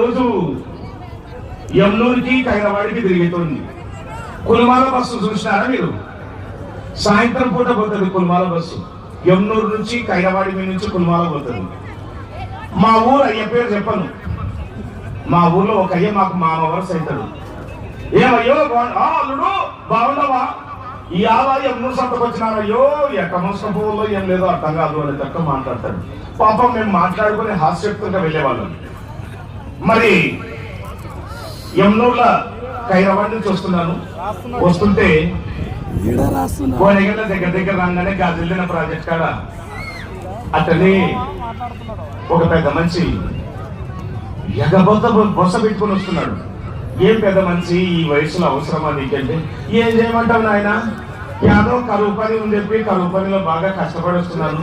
రోజు యమునూరుకి కైరవాడికి తిరుగుతుంది. కులమాల బస్సు చూసినారా మీరు? సాయంత్రం పూట పోతుంది కులమాల బస్సు. యమునూరు నుంచి కైరవాడి మీద నుంచి కులమాల పోతుంది. మా ఊరు అయ్య పేరు చెప్పను. మా ఊర్లో ఒక అయ్య మాకు మామ వరుస అవుతాడు. ఏమయ్యో అల్లుడు బాగున్నావా? ఈ ఆవాయి యమునూరు సంతకు వచ్చినారయ్యో ఎక్క మోసం పువ్వులో ఏం లేదో అర్థం కాదు అని తక్కువ మాట్లాడతాడు. పాపం మేము మాట్లాడుకుని హాస్యక్తంగా వెళ్ళేవాళ్ళం. మరి యమునూర్ల కైరవాడి నుంచి వస్తుంటే కోనగల్ల దగ్గర రాగానే గాజుల్లిన ప్రాజెక్ట్ కాడ అతని ఒక పెద్ద మనిషి బొస పెట్టుకుని వస్తున్నాడు. ఏం పెద్ద మనిషి ఈ వయసులో అవసరమా నీకంటే? ఏం చేయమంటావు నాయన? యాదో కరువు పని అని చెప్పి కరువు పనిలో బాగా కష్టపడి వస్తున్నాను.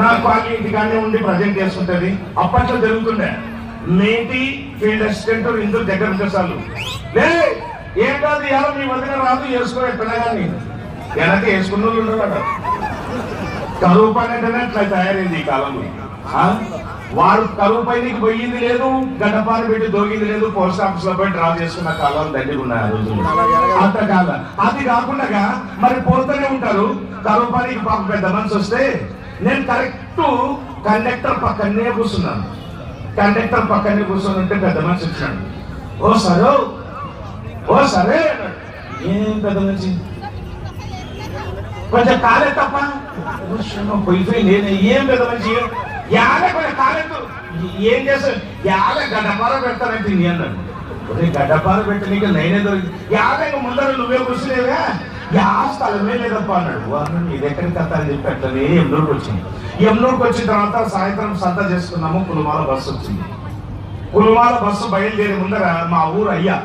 నా కాలనీ ఇంటికానే ఉండి ప్రజెంట్ చేస్తుంటది. అప్పట్లో జరుగుతుండే మేటి ఫీల్డ్ అసిస్టెంట్ ఇందులో దగ్గర ఉంటే చాలు. లే ఏం కాదు ఇవాళ మీ వదిన రాదు వేసుకో ఎక్కడా కానీ వెనక వేసుకున్న వాళ్ళు ఉండరు. కరువు పని అంటేనే అట్లా తయారైంది ఈ కాలంలో. వాడు కరువు పైనకి పోయింది లేదు, గడ్డపాలు పెట్టి దొరికింది లేదు, పోస్ట్ ఆఫీస్ లో పోయి డ్రా చేసుకున్న కాలాలు దగ్గర ఉన్నాయి ఆ రోజులు. అంత కాద అది కాకుండా మరి పోతూనే ఉంటారు. కరువు పనికి పాప పెద్ద మనిషి వస్తే నేను కరెక్ట్ కండక్టర్ పక్కనే కూర్చున్నాను. కండక్టర్ పక్కనే కూర్చొని ఉంటే పెద్ద మనిషి వచ్చాడు. ఓ సరే ఏం పెద్ద మనిషి కొంచెం కాలే తప్ప పోయిపోయి నేను ఏం పెద్ద మనిషి యాడ కొంచెం కాలేదు ఏం చేస్తాను యాడ గడ్డపార పెడతానంటే నీ అన్నాడు. గడ్డపార పెట్టనీకి నేనే దొరికి యాడ ముందర నువ్వే కూర్చునేవా యా స్థలమే లేదప్ప అన్నాడు. ఇది ఎక్కడికి కథ అని చెప్పి అట్లనే యమునూరుకి వచ్చింది. యమునూరుకి వచ్చిన తర్వాత సాయంత్రం సంత చేసుకున్నాము. కులమాల బస్సు వచ్చింది. కులమాల బస్సు బయలుదేరి ముందర మా ఊరు అయ్యా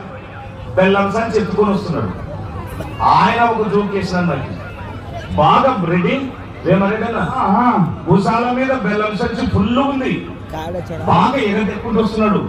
బెల్లం సంచి ఎత్తుకొని వస్తున్నాడు. ఆయన ఒక జోక్ వేసినాడు నాకు బాగా రెడీ ఏమరేడన్నా భూసాల మీద బెల్లం సంచి ఫుల్ ఉంది బాగా ఎగటెక్కుంటూ వస్తున్నాడు.